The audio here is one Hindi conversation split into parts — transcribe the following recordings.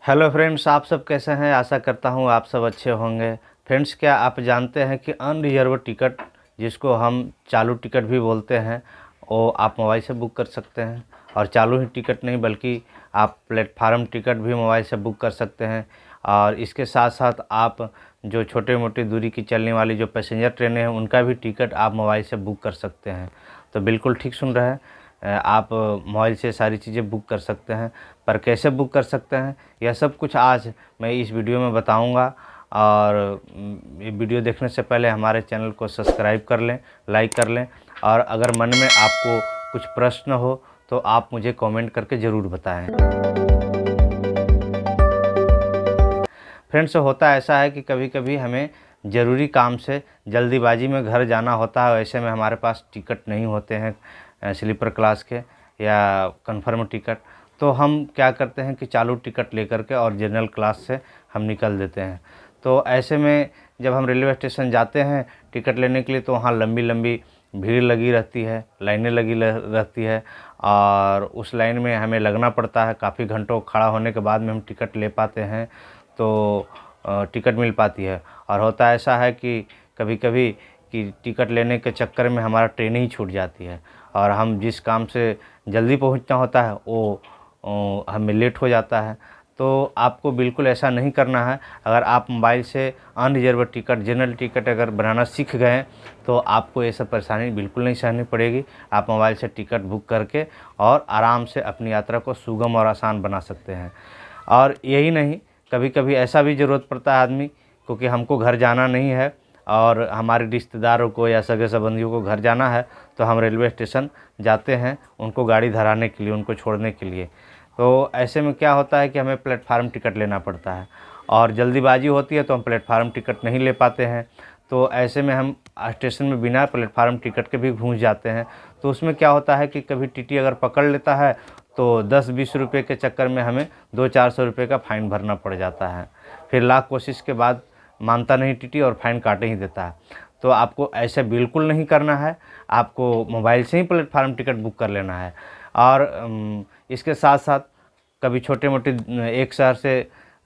हेलो फ्रेंड्स, आप सब कैसे हैं। आशा करता हूं आप सब अच्छे होंगे। फ्रेंड्स, क्या आप जानते हैं कि अनरिजर्व टिकट, जिसको हम चालू टिकट भी बोलते हैं, वो आप मोबाइल से बुक कर सकते हैं। और चालू ही टिकट नहीं बल्कि आप प्लेटफार्म टिकट भी मोबाइल से बुक कर सकते हैं। और इसके साथ साथ आप जो छोटे मोटी दूरी की चलने वाली जो पैसेंजर ट्रेनें हैं उनका भी टिकट आप मोबाइल से बुक कर सकते हैं। तो बिल्कुल ठीक सुन रहे हैं। आप मोबाइल से सारी चीज़ें बुक कर सकते हैं। पर कैसे बुक कर सकते हैं, यह सब कुछ आज मैं इस वीडियो में बताऊंगा। और ये वीडियो देखने से पहले हमारे चैनल को सब्सक्राइब कर लें, लाइक कर लें। और अगर मन में आपको कुछ प्रश्न हो तो आप मुझे कमेंट करके ज़रूर बताएं। फ्रेंड्स, होता ऐसा है कि कभी कभी हमें ज़रूरी काम से जल्दीबाजी में घर जाना होता है। ऐसे में हमारे पास टिकट नहीं होते हैं स्लीपर क्लास के या कन्फर्म टिकट। तो हम क्या करते हैं कि चालू टिकट लेकर के और जनरल क्लास से हम निकल देते हैं। तो ऐसे में जब हम रेलवे स्टेशन जाते हैं टिकट लेने के लिए तो वहाँ लंबी लंबी भीड़ लगी रहती है, लाइनें लगी रहती है। और उस लाइन में हमें लगना पड़ता है। काफ़ी घंटों खड़ा होने के बाद में हम टिकट ले पाते हैं, तो टिकट मिल पाती है। और होता ऐसा है कि कभी कभी कि टिकट लेने के चक्कर में हमारा ट्रेन ही छूट जाती है और हम जिस काम से जल्दी पहुंचना होता है वो हमें लेट हो जाता है। तो आपको बिल्कुल ऐसा नहीं करना है। अगर आप मोबाइल से अनरिजर्व टिकट, जनरल टिकट अगर बनाना सीख गए तो आपको ये सब परेशानी बिल्कुल नहीं सहनी पड़ेगी। आप मोबाइल से टिकट बुक करके और आराम से अपनी यात्रा को सुगम और आसान बना सकते हैं। और यही नहीं, कभी कभी ऐसा भी ज़रूरत पड़ता है आदमी, क्योंकि हमको घर जाना नहीं है और हमारे रिश्तेदारों को या सगे संबंधियों को घर जाना है, तो हम रेलवे स्टेशन जाते हैं उनको गाड़ी धराने के लिए, उनको छोड़ने के लिए। तो ऐसे में क्या होता है कि हमें प्लेटफार्म टिकट लेना पड़ता है और जल्दीबाजी होती है तो हम प्लेटफार्म टिकट नहीं ले पाते हैं। तो ऐसे में हम स्टेशन में बिना प्लेटफार्म टिकट के भी घूस जाते हैं। तो उसमें क्या होता है कि कभी टीटी अगर पकड़ लेता है तो 10-20 रुपये के चक्कर में हमें 200-400 रुपये का फ़ाइन भरना पड़ जाता है। फिर लाख कोशिश के बाद मानता नहीं टीटी और फ़ाइन काटे ही देता है। तो आपको ऐसे बिल्कुल नहीं करना है। आपको मोबाइल से ही प्लेटफार्म टिकट बुक कर लेना है। और इसके साथ साथ कभी छोटे मोटे एक शहर से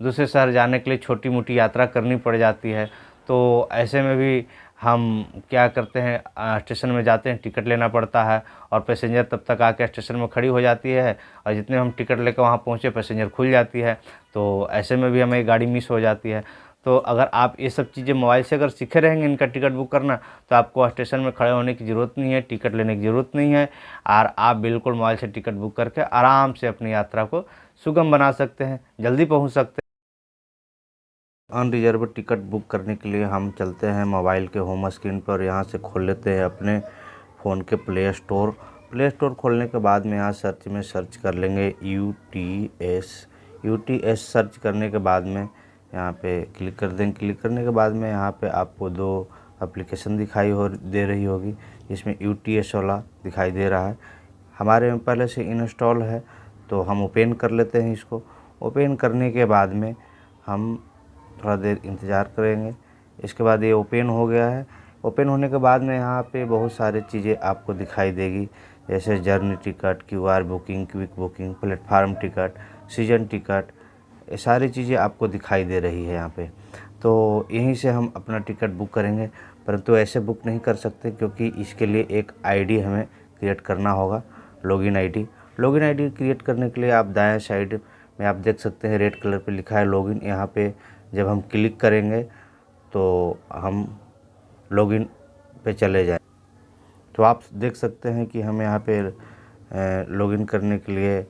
दूसरे शहर जाने के लिए छोटी मोटी यात्रा करनी पड़ जाती है। तो ऐसे में भी हम क्या करते हैं, स्टेशन में जाते हैं, टिकट लेना पड़ता है और पैसेंजर तब तक आके स्टेशन में खड़ी हो जाती है और जितने हम टिकट लेकर वहाँ पहुँचे पैसेंजर खुल जाती है। तो ऐसे में भी हमें गाड़ी मिस हो जाती है। तो अगर आप ये सब चीज़ें मोबाइल से अगर सीखे रहेंगे इनका टिकट बुक करना, तो आपको स्टेशन में खड़े होने की ज़रूरत नहीं है, टिकट लेने की ज़रूरत नहीं है। और आप बिल्कुल मोबाइल से टिकट बुक करके आराम से अपनी यात्रा को सुगम बना सकते हैं, जल्दी पहुंच सकते हैं। अनरिजर्व टिकट बुक करने के लिए हम चलते हैं मोबाइल के होम स्क्रीन पर। यहाँ से खोल लेते हैं अपने फ़ोन के प्ले स्टोर खोलने के बाद में यहाँ सर्च में सर्च कर लेंगे यूटीएस सर्च करने के बाद में यहाँ पे क्लिक कर देंगे। क्लिक करने के बाद में यहाँ पे आपको दो एप्लीकेशन दिखाई दे रही होगी, जिसमें यूटीएस वाला दिखाई दे रहा है। हमारे में पहले से इंस्टॉल है तो हम ओपन कर लेते हैं इसको। ओपन करने के बाद में हम थोड़ा देर इंतज़ार करेंगे। इसके बाद ये ओपन हो गया है। ओपन होने के बाद में यहाँ पे बहुत सारी चीज़ें आपको दिखाई देगी, जैसे journey ticket, QR booking, quick booking, platform ticket, season ticket, ये सारी चीज़ें आपको दिखाई दे रही है यहाँ पे। तो यहीं से हम अपना टिकट बुक करेंगे। परंतु ऐसे बुक नहीं कर सकते क्योंकि इसके लिए एक आईडी हमें क्रिएट करना होगा, लॉगिन आईडी क्रिएट करने के लिए आप दाएं साइड में आप देख सकते हैं रेड कलर पे लिखा है लॉगिन। यहाँ पे जब हम क्लिक करेंगे तो हम लॉगिन पे चले जाएं। तो आप देख सकते हैं कि हम यहाँ पे लॉगिन करने के लिए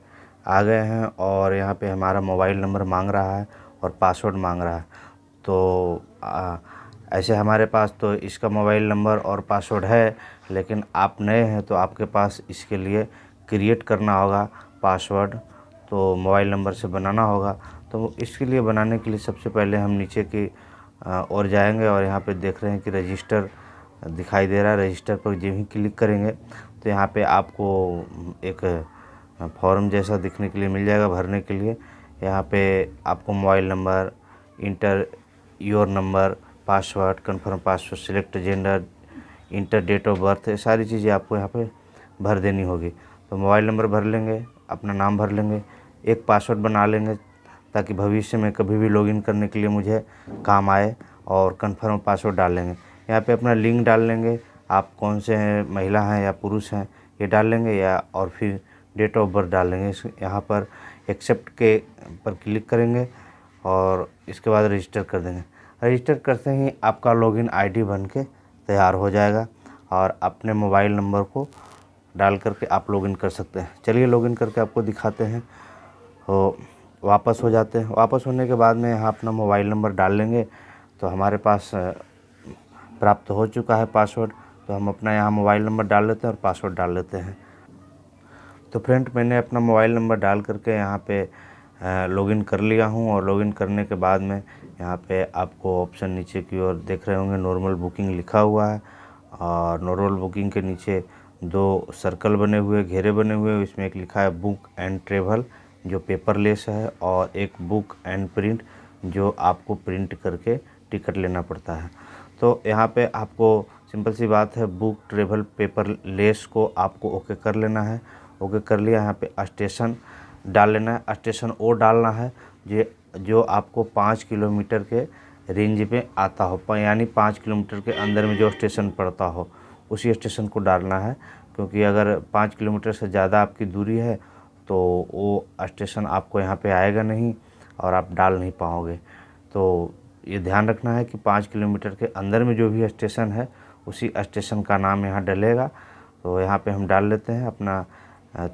आ गए हैं और यहाँ पे हमारा मोबाइल नंबर मांग रहा है और पासवर्ड मांग रहा है। तो ऐसे हमारे पास तो इसका मोबाइल नंबर और पासवर्ड है, लेकिन आप नए हैं तो आपके पास इसके लिए क्रिएट करना होगा पासवर्ड, तो मोबाइल नंबर से बनाना होगा। तो इसके लिए बनाने के लिए सबसे पहले हम नीचे की ओर जाएंगे और यहाँ पे देख रहे हैं कि रजिस्टर दिखाई दे रहा है। रजिस्टर पर जब ही क्लिक करेंगे तो यहाँ पे आपको एक फॉर्म जैसा दिखने के लिए मिल जाएगा भरने के लिए। यहाँ पे आपको mobile number, enter your number, password, confirm password, select gender, enter date of birth, ये सारी चीज़ें आपको यहाँ पे भर देनी होगी। तो मोबाइल नंबर भर लेंगे, अपना नाम भर लेंगे, एक पासवर्ड बना लेंगे ताकि भविष्य में कभी भी लॉगिन करने के लिए मुझे काम आए। और कन्फर्म पासवर्ड डाल लेंगे। यहाँ पे अपना लिंक डाल लेंगे, आप कौन से हैं, महिला हैं या पुरुष हैं ये डाल लेंगे, या और फिर डेट ऑफ बर्थ डाल लेंगे। यहाँ पर एक्सेप्ट के पर क्लिक करेंगे और इसके बाद रजिस्टर कर देंगे। रजिस्टर करते ही आपका लॉगिन आईडी बन के तैयार हो जाएगा और अपने मोबाइल नंबर को डाल करके आप लॉगिन कर सकते हैं। चलिए लॉगिन करके आपको दिखाते हैं। तो वापस हो जाते हैं। वापस होने के बाद में यहाँ अपना मोबाइल नंबर डाल लेंगे तो हमारे पास प्राप्त हो चुका है पासवर्ड। तो हम अपना यहाँ मोबाइल नंबर डाल लेते हैं और पासवर्ड डाल लेते हैं। तो फ्रेंड, मैंने अपना मोबाइल नंबर डाल करके यहाँ पे लॉगिन कर लिया हूँ। और लॉगिन करने के बाद में यहाँ पे आपको ऑप्शन नीचे की ओर देख रहे होंगे, नॉर्मल बुकिंग लिखा हुआ है। और नॉर्मल बुकिंग के नीचे 2 सर्कल बने हुए, घेरे बने हुए, इसमें एक लिखा है बुक एंड ट्रेवल जो पेपरलेस है, और एक बुक एंड प्रिंट जो आपको प्रिंट करके टिकट लेना पड़ता है। तो यहाँ पे आपको सिंपल सी बात है, बुक ट्रेवल पेपरलेस को आपको ओके कर लेना है। ओके कर लिया। यहाँ पे स्टेशन डाल लेना है, स्टेशन ओ डालना है जो आपको 5 किलोमीटर के रेंज में आता हो, यानी 5 किलोमीटर के अंदर में जो स्टेशन पड़ता हो उसी स्टेशन को डालना है। क्योंकि अगर 5 किलोमीटर से ज़्यादा आपकी दूरी है तो वो स्टेशन आपको यहाँ पे आएगा नहीं और आप डाल नहीं पाओगे। तो ये ध्यान रखना है कि 5 किलोमीटर के अंदर में जो भी स्टेशन है उसी स्टेशन का नाम यहाँ डलेगा। तो यहाँ पे हम डाल लेते हैं अपना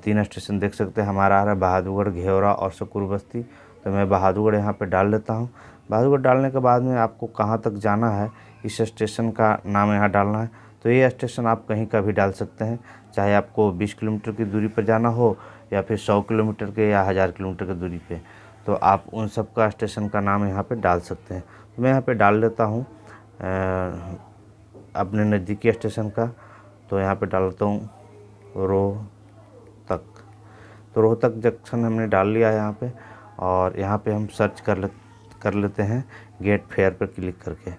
3 स्टेशन देख सकते हैं हमारा आ रहा है, बहादुरगढ़, घेवरा और सकूर बस्ती। तो मैं बहादुरगढ़ यहाँ पे डाल लेता हूँ। बहादुरगढ़ डालने के बाद में आपको कहाँ तक जाना है इस स्टेशन का नाम यहाँ डालना है। तो ये स्टेशन आप कहीं का भी डाल सकते हैं, चाहे आपको 20 किलोमीटर की दूरी पर जाना हो या फिर 100 किलोमीटर के या 1000 किलोमीटर की दूरी पे, तो आप उन सब का स्टेशन का नाम यहाँ पे डाल सकते हैं। तो मैं यहाँ पे डाल लेता हूँ अपने नज़दीकी स्टेशन का। तो यहाँ पे डालता हूँ रोहतक। तो रोहतक जंक्शन हमने डाल लिया है यहाँ पे। और यहाँ पे हम सर्च कर लेते हैं गेट फेयर पर क्लिक करके।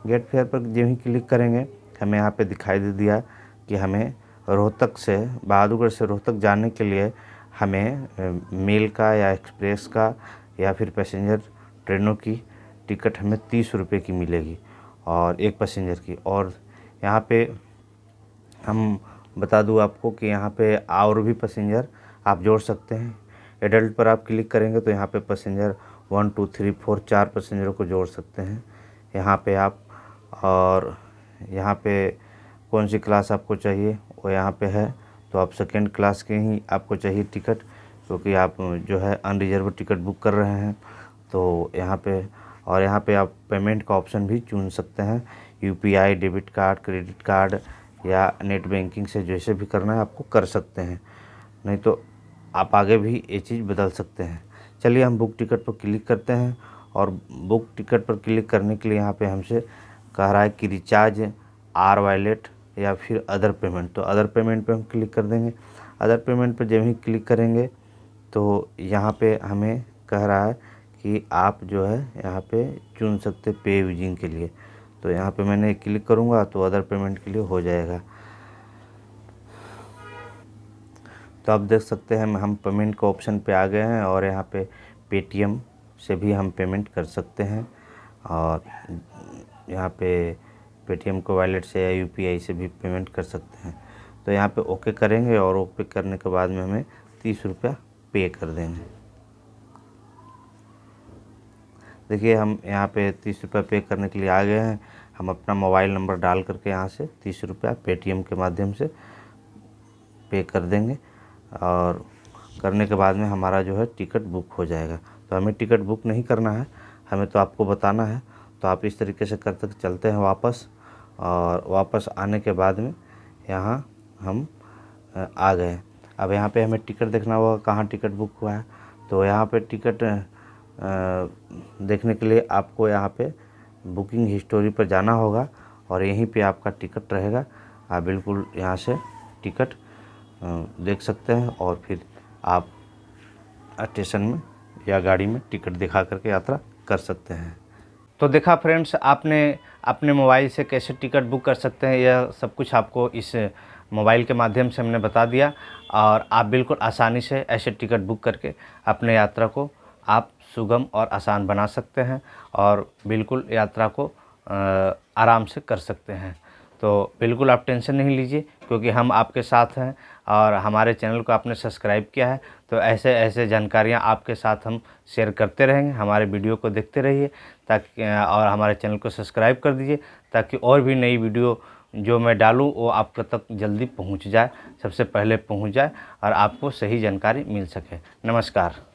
गेट फेयर पर जब ही क्लिक करेंगे हमें यहाँ पे दिखाई दे दिया कि हमें रोहतक से, बहादुरगढ़ से रोहतक जाने के लिए हमें मेल का या एक्सप्रेस का या फिर पैसेंजर ट्रेनों की टिकट हमें 30 रुपये की मिलेगी और एक पैसेंजर की। और यहाँ पे हम बता दूँ आपको कि यहाँ पे और भी पैसेंजर आप जोड़ सकते हैं। एडल्ट पर आप क्लिक करेंगे तो यहाँ पे पैसेंजर 1 2 3 4 4 पैसेंजरों को जोड़ सकते हैं यहाँ पे आप। और यहाँ पे कौन सी क्लास आपको चाहिए वो यहाँ पे है। तो आप सेकेंड क्लास के ही आपको चाहिए टिकट, क्योंकि आप जो है अनरिजर्व टिकट बुक कर रहे हैं। तो यहाँ पे, और यहाँ पे आप पेमेंट का ऑप्शन भी चुन सकते हैं, UPI, debit card, credit card या नेट बैंकिंग से जैसे भी करना है आपको कर सकते हैं, नहीं तो आप आगे भी ये चीज़ बदल सकते हैं। चलिए हम बुक टिकट पर क्लिक करते हैं। और बुक टिकट पर क्लिक करने के लिए यहाँ पे हमसे कह रहा है कि रिचार्ज आर वॉलेट या फिर अदर पेमेंट। तो अदर पेमेंट पे हम क्लिक कर देंगे। अदर पेमेंट पे जब ही क्लिक करेंगे तो यहाँ पे हमें कह रहा है कि आप जो है यहाँ पे चुन सकते पे यूजिंग के लिए। तो यहाँ पे मैंने क्लिक करूँगा तो अदर पेमेंट के लिए हो जाएगा। तो आप देख सकते हैं हम पेमेंट के ऑप्शन पे आ गए हैं और यहाँ पे पेटीएम से भी हम पेमेंट कर सकते हैं। और यहाँ पे पेटीएम को वॉलेट से या यूपीआई से भी पेमेंट कर सकते हैं। तो यहाँ पे ओके करेंगे और ओके करने के बाद में हमें 30 रुपया पे कर देंगे। देखिए हम यहाँ पे 30 रुपया पे करने के लिए आ गए हैं। हम अपना मोबाइल नंबर डाल करके यहाँ से 30 रुपया पेटीएम के माध्यम से पे कर देंगे। और करने के बाद में हमारा जो है टिकट बुक हो जाएगा। तो हमें टिकट बुक नहीं करना है, हमें तो आपको बताना है। तो आप इस तरीके से करते चलते हैं वापस। और वापस आने के बाद में यहाँ हम आ गए। अब यहाँ पे हमें टिकट देखना होगा कहाँ टिकट बुक हुआ है। तो यहाँ पे टिकट देखने के लिए आपको यहाँ पे बुकिंग हिस्टोरी पर जाना होगा और यहीं पे आपका टिकट रहेगा। आप बिल्कुल यहाँ से टिकट देख सकते हैं और फिर आप स्टेशन में या गाड़ी में टिकट दिखा करके यात्रा कर सकते हैं। तो देखा फ्रेंड्स, आपने अपने मोबाइल से कैसे टिकट बुक कर सकते हैं, यह सब कुछ आपको इस मोबाइल के माध्यम से हमने बता दिया। और आप बिल्कुल आसानी से ऐसे टिकट बुक करके अपने यात्रा को आप सुगम और आसान बना सकते हैं और बिल्कुल यात्रा को आराम से कर सकते हैं। तो बिल्कुल आप टेंशन नहीं लीजिए, क्योंकि हम आपके साथ हैं और हमारे चैनल को आपने सब्सक्राइब किया है तो ऐसे ऐसे जानकारियाँ आपके साथ हम शेयर करते रहेंगे। हमारे वीडियो को देखते रहिए ताकि और हमारे चैनल को सब्सक्राइब कर दीजिए ताकि और भी नई वीडियो जो मैं डालूँ वो आप तक जल्दी पहुंच जाए, सबसे पहले पहुंच जाए और आपको सही जानकारी मिल सके। नमस्कार।